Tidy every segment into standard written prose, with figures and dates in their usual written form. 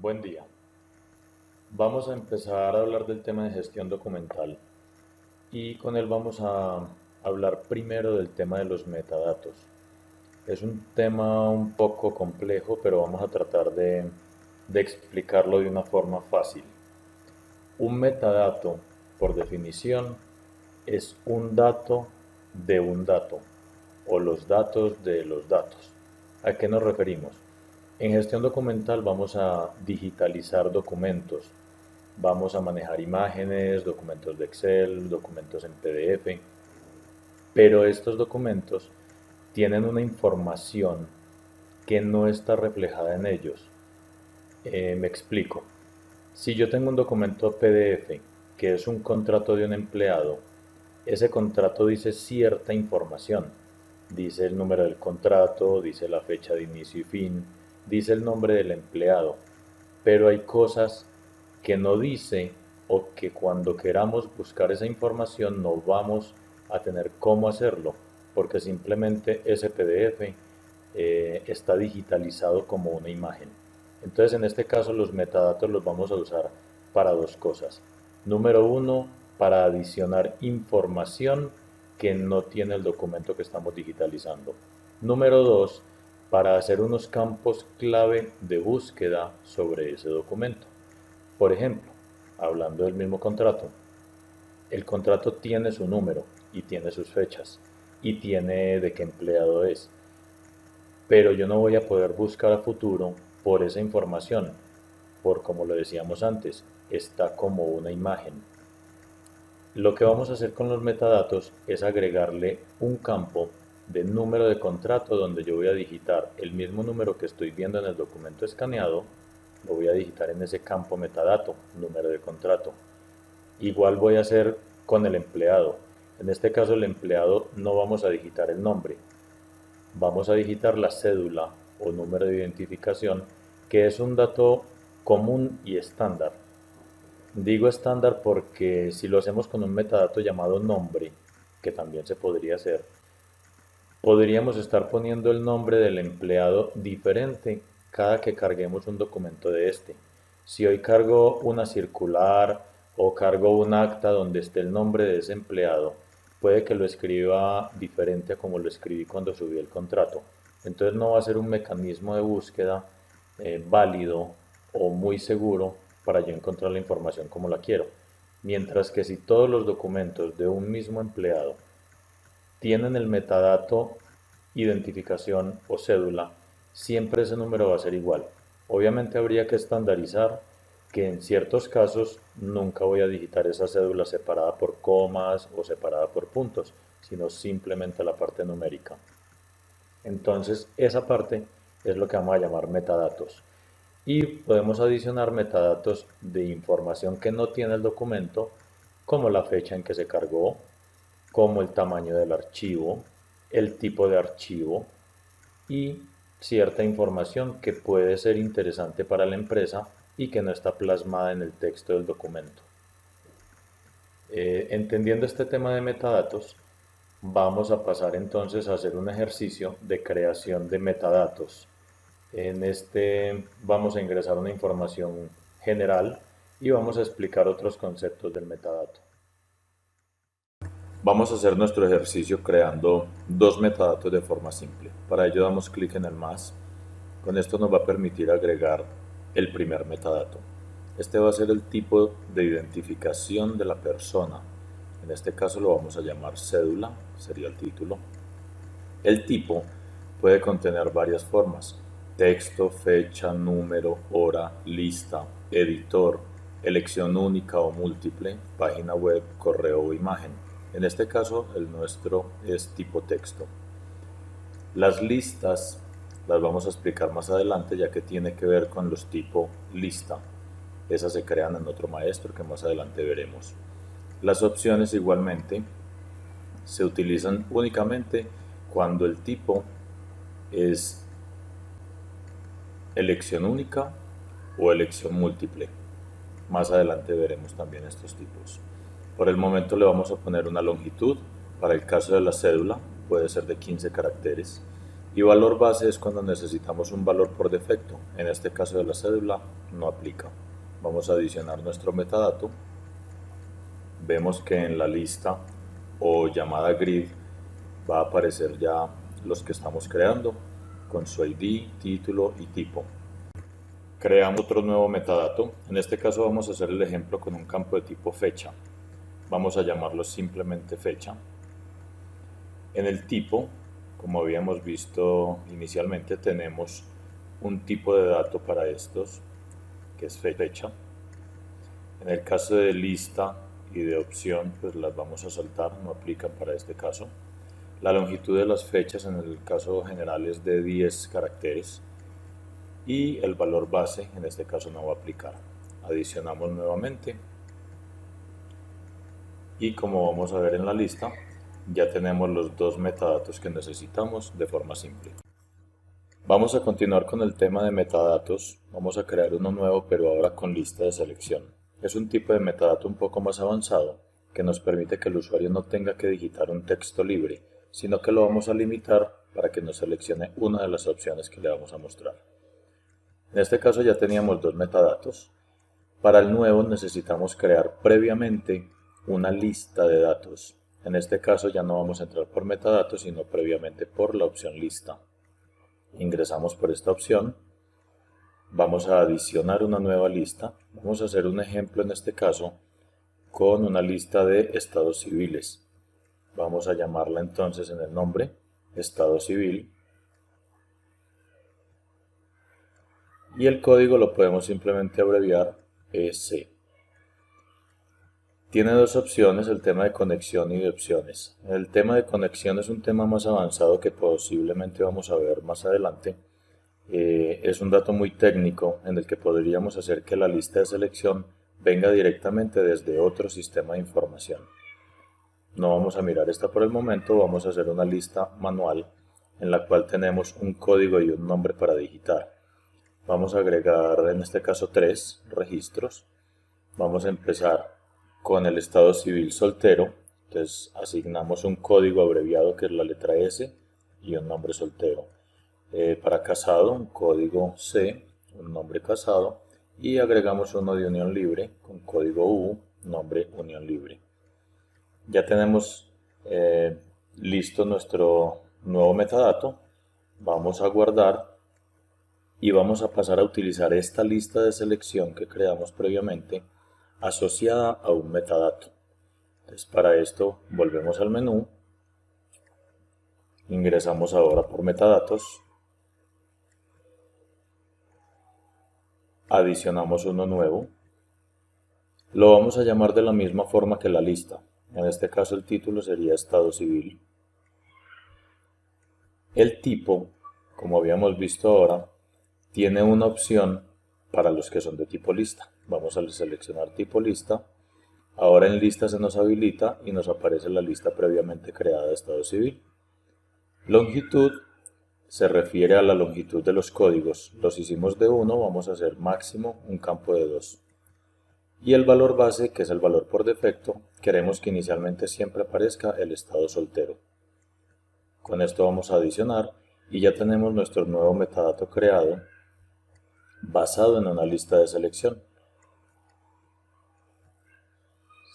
Buen día. Vamos a empezar a hablar del tema de gestión documental y con él vamos a hablar primero del tema de los metadatos. Es un tema un poco complejo, pero vamos a tratar de explicarlo de una forma fácil. Un metadato, por definición, es un dato de un dato o los datos de los datos. ¿A qué nos referimos? En gestión documental vamos a digitalizar documentos, vamos a manejar imágenes, documentos de Excel, documentos en PDF, pero estos documentos tienen una información que no está reflejada en ellos. Me explico. Si yo tengo un documento PDF que es un contrato de un empleado, ese contrato dice cierta información. Dice el número del contrato, dice la fecha de inicio y fin, dice el nombre del empleado, pero hay cosas que no dice o que cuando queramos buscar esa información no vamos a tener cómo hacerlo, porque simplemente ese PDF está digitalizado como una imagen. Entonces, en este caso, los metadatos los vamos a usar para dos cosas. Número uno, para adicionar información que no tiene el documento que estamos digitalizando. Número dos, para hacer unos campos clave de búsqueda sobre ese documento. Por ejemplo, hablando del mismo contrato, el contrato tiene su número y tiene sus fechas y tiene de qué empleado es, pero yo no voy a poder buscar a futuro por esa información, por como lo decíamos antes, está como una imagen. Lo que vamos a hacer con los metadatos es agregarle un campo de número de contrato donde yo voy a digitar el mismo número que estoy viendo en el documento escaneado, lo voy a digitar en ese campo metadato, número de contrato. Igual voy a hacer con el empleado. En este caso el empleado no vamos a digitar el nombre, vamos a digitar la cédula o número de identificación, que es un dato común y estándar. Digo estándar porque si lo hacemos con un metadato llamado nombre, que también se podría hacer, podríamos estar poniendo el nombre del empleado diferente cada que carguemos un documento de este. Si hoy cargo una circular o cargo un acta donde esté el nombre de ese empleado, puede que lo escriba diferente a como lo escribí cuando subí el contrato. Entonces no va a ser un mecanismo de búsqueda válido o muy seguro para yo encontrar la información como la quiero. Mientras que si todos los documentos de un mismo empleado tienen el metadato identificación o cédula, siempre ese número va a ser igual. Obviamente habría que estandarizar que en ciertos casos nunca voy a digitar esa cédula separada por comas o separada por puntos, sino simplemente la parte numérica. Entonces esa parte es lo que vamos a llamar metadatos. Y podemos adicionar metadatos de información que no tiene el documento, como la fecha en que se cargó, como el tamaño del archivo, el tipo de archivo y cierta información que puede ser interesante para la empresa y que no está plasmada en el texto del documento. Entendiendo este tema de metadatos, vamos a pasar entonces a hacer un ejercicio de creación de metadatos. En este vamos a ingresar una información general y vamos a explicar otros conceptos del metadato. Vamos a hacer nuestro ejercicio creando dos metadatos de forma simple. Para ello damos clic en el más. Con esto nos va a permitir agregar el primer metadato. Este va a ser el tipo de identificación de la persona. En este caso lo vamos a llamar cédula, sería el título. El tipo puede contener varias formas: texto, fecha, número, hora, lista, editor, elección única o múltiple, página web, correo o imagen. En este caso el nuestro es tipo texto. Las listas las vamos a explicar más adelante, ya que tiene que ver con los tipos lista. Esas se crean en otro maestro que más adelante veremos. Las opciones igualmente se utilizan únicamente cuando el tipo es elección única o elección múltiple. Más adelante veremos también estos tipos. Por el momento le vamos a poner una longitud. Para el caso de la cédula puede ser de 15 caracteres. Y valor base es cuando necesitamos un valor por defecto. En este caso de la cédula no aplica. Vamos a adicionar nuestro metadato. Vemos que en la lista o llamada grid va a aparecer ya los que estamos creando con su ID, título y tipo. Creamos otro nuevo metadato. En este caso vamos a hacer el ejemplo con un campo de tipo fecha. Vamos a llamarlo simplemente fecha. En el tipo, como habíamos visto inicialmente, tenemos un tipo de dato para estos, que es fecha. En el caso de lista y de opción, pues las vamos a saltar, no aplican para este caso. La longitud de las fechas en el caso general es de 10 caracteres y el valor base en este caso no va a aplicar. Adicionamos nuevamente y como vamos a ver en la lista, ya tenemos los dos metadatos que necesitamos de forma simple. Vamos a continuar con el tema de metadatos. Vamos a crear uno nuevo, pero ahora con lista de selección. Es un tipo de metadato un poco más avanzado que nos permite que el usuario no tenga que digitar un texto libre, sino que lo vamos a limitar para que nos seleccione una de las opciones que le vamos a mostrar. En este caso ya teníamos dos metadatos. Para el nuevo necesitamos crear previamente una lista de datos. En este caso ya no vamos a entrar por metadatos, sino previamente por la opción lista. Ingresamos por esta opción, vamos a adicionar una nueva lista. Vamos a hacer un ejemplo en este caso con una lista de estados civiles. Vamos a llamarla entonces en el nombre estado civil y el código lo podemos simplemente abreviar EC. Tiene dos opciones, el tema de conexión y de opciones. El tema de conexión es un tema más avanzado que posiblemente vamos a ver más adelante. Es un dato muy técnico en el que podríamos hacer que la lista de selección venga directamente desde otro sistema de información. No vamos a mirar esta por el momento, vamos a hacer una lista manual en la cual tenemos un código y un nombre para digitar. Vamos a agregar en este caso 3 registros. Vamos a empezar con el estado civil soltero, entonces asignamos un código abreviado que es la letra S y un nombre soltero. Para casado, un código C, un nombre casado, y agregamos uno de unión libre con código U, nombre unión libre. Ya tenemos listo nuestro nuevo metadato, vamos a guardar y vamos a pasar a utilizar esta lista de selección que creamos previamente asociada a un metadato. Entonces para esto volvemos al menú, ingresamos ahora por metadatos, adicionamos uno nuevo, lo vamos a llamar de la misma forma que la lista, en este caso el título sería estado civil. El tipo, como habíamos visto ahora, tiene una opción para los que son de tipo lista. Vamos a seleccionar tipo lista. Ahora en lista se nos habilita y nos aparece la lista previamente creada de estado civil. Longitud se refiere a la longitud de los códigos. Los hicimos de 1, vamos a hacer máximo un campo de 2. Y el valor base, que es el valor por defecto, queremos que inicialmente siempre aparezca el estado soltero. Con esto vamos a adicionar y ya tenemos nuestro nuevo metadato creado basado en una lista de selección.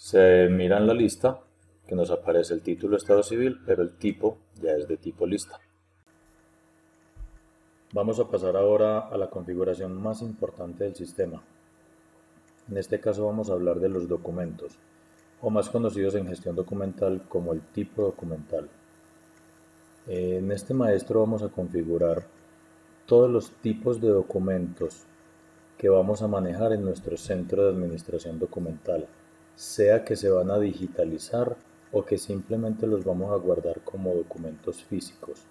Se mira en la lista que nos aparece el título estado civil, pero el tipo ya es de tipo lista. Vamos a pasar ahora a la configuración más importante del sistema. En este caso vamos a hablar de los documentos, o más conocidos en gestión documental como el tipo documental. En este maestro vamos a configurar todos los tipos de documentos que vamos a manejar en nuestro centro de administración documental, sea que se van a digitalizar o que simplemente los vamos a guardar como documentos físicos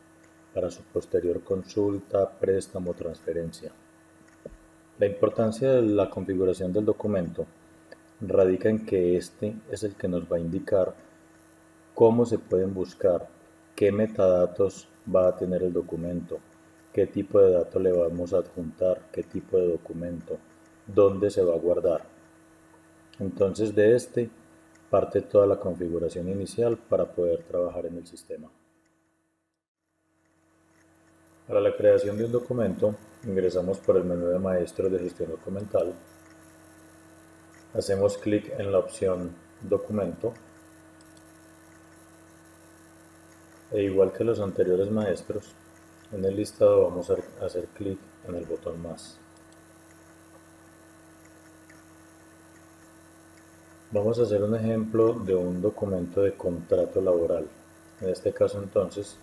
para su posterior consulta, préstamo o transferencia. La importancia de la configuración del documento radica en que este es el que nos va a indicar cómo se pueden buscar, qué metadatos va a tener el documento, qué tipo de datos le vamos a adjuntar, qué tipo de documento, dónde se va a guardar. Entonces de este parte toda la configuración inicial para poder trabajar en el sistema. Para la creación de un documento, ingresamos por el menú de maestro de gestión documental, hacemos clic en la opción Documento, e igual que los anteriores maestros, en el listado vamos a hacer clic en el botón Más. Vamos a hacer un ejemplo de un documento de contrato laboral. En este caso entonces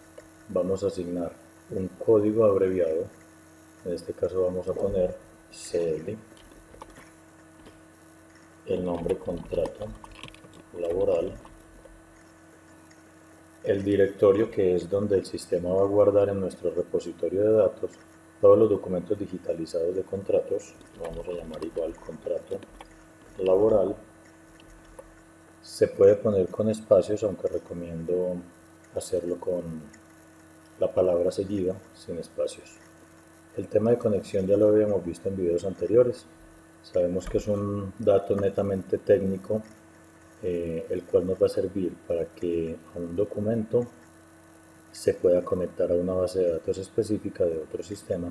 vamos a asignar un código abreviado. En este caso vamos a poner CL, el nombre contrato laboral, el directorio que es donde el sistema va a guardar en nuestro repositorio de datos todos los documentos digitalizados de contratos. Lo vamos a llamar igual contrato laboral. Se puede poner con espacios, aunque recomiendo hacerlo con la palabra seguida, sin espacios. El tema de conexión ya lo habíamos visto en videos anteriores. Sabemos que es un dato netamente técnico, el cual nos va a servir para que a un documento se pueda conectar a una base de datos específica de otro sistema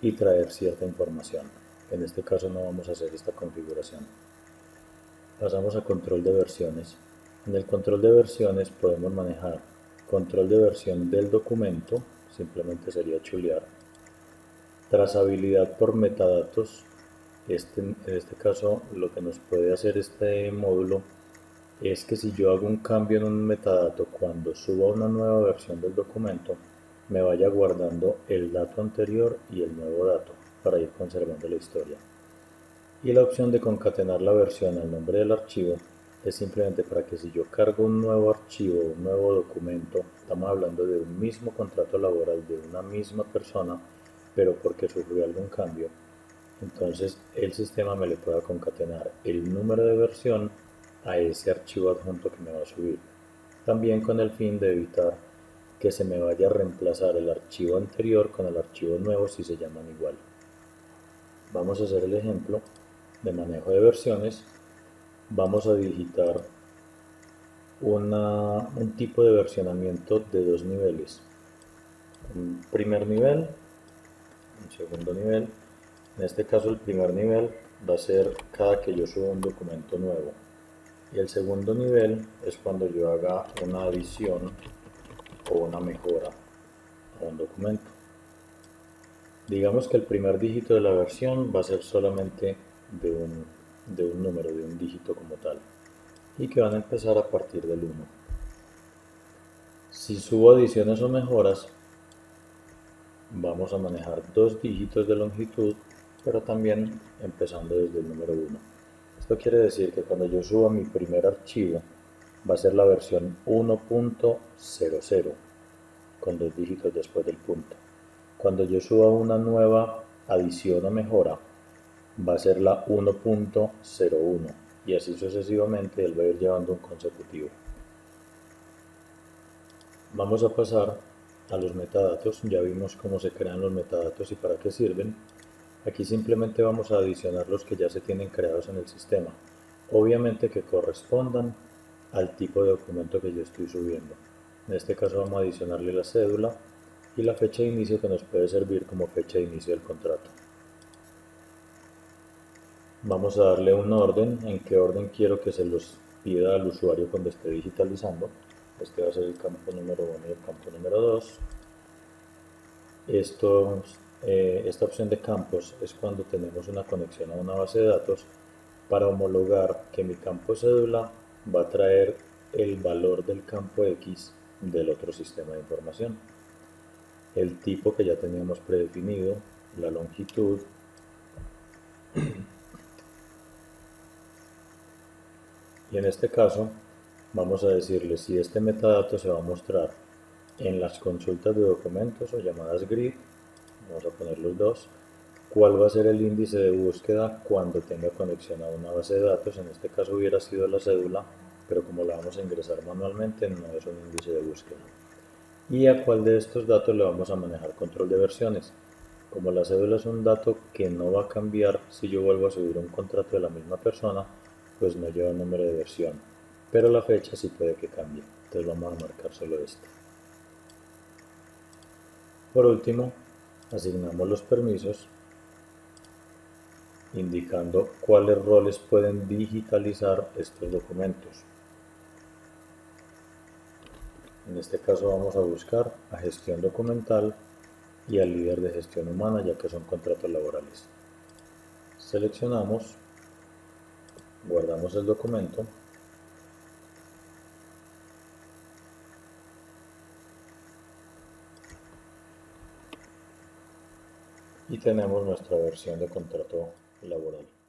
y traer cierta información. En este caso no vamos a hacer esta configuración. Pasamos a control de versiones. En el control de versiones podemos manejar control de versión del documento, simplemente sería chulear, trazabilidad por metadatos. En este caso lo que nos puede hacer este módulo es que si yo hago un cambio en un metadato cuando suba una nueva versión del documento, me vaya guardando el dato anterior y el nuevo dato para ir conservando la historia. Y la opción de concatenar la versión al nombre del archivo es simplemente para que si yo cargo un nuevo archivo, un nuevo documento, estamos hablando de un mismo contrato laboral de una misma persona, pero porque sufrió algún cambio, entonces el sistema me le pueda concatenar el número de versión a ese archivo adjunto que me va a subir. También con el fin de evitar que se me vaya a reemplazar el archivo anterior con el archivo nuevo si se llaman igual. Vamos a hacer el ejemplo de manejo de versiones. Vamos a digitar un tipo de versionamiento de dos niveles. Un primer nivel, un segundo nivel. En este caso el primer nivel va a ser cada que yo suba un documento nuevo. Y el segundo nivel es cuando yo haga una adición o una mejora a un documento. Digamos que el primer dígito de la versión va a ser solamente de un número, de un dígito como tal, y que van a empezar a partir del 1. Si subo adiciones o mejoras, vamos a manejar dos dígitos de longitud, pero también empezando desde el número 1. Esto quiere decir que cuando yo suba mi primer archivo, va a ser la versión 1.00, con dos dígitos después del punto. Cuando yo suba una nueva adición o mejora, va a ser la 1.01, y así sucesivamente él va a ir llevando un consecutivo. Vamos a pasar a los metadatos. Ya vimos cómo se crean los metadatos y para qué sirven. Aquí simplemente vamos a adicionar los que ya se tienen creados en el sistema, obviamente que correspondan al tipo de documento que yo estoy subiendo. En este caso vamos a adicionarle la cédula y la fecha de inicio, que nos puede servir como fecha de inicio del contrato. Vamos a darle un orden, en qué orden quiero que se los pida al usuario cuando esté digitalizando. Este va a ser el campo número 1 y el campo número 2. Esta opción de campos es cuando tenemos una conexión a una base de datos para homologar que mi campo cédula va a traer el valor del campo X del otro sistema de información. El tipo que ya teníamos predefinido, la longitud, y en este caso vamos a decirle si este metadato se va a mostrar en las consultas de documentos o llamadas grid. Vamos a poner los dos. ¿Cuál va a ser el índice de búsqueda cuando tenga conexión a una base de datos? En este caso hubiera sido la cédula, pero como la vamos a ingresar manualmente no es un índice de búsqueda. ¿Y a cuál de estos datos le vamos a manejar control de versiones? Como la cédula es un dato que no va a cambiar si yo vuelvo a subir un contrato de la misma persona, pues no lleva número de versión, pero la fecha sí puede que cambie, entonces vamos a marcar solo este. Por último, Asignamos los permisos, indicando cuáles roles pueden digitalizar estos documentos. En este caso vamos a buscar a gestión documental y al líder de gestión humana, ya que son contratos laborales. Seleccionamos, guardamos el documento y tenemos nuestra versión de contrato laboral.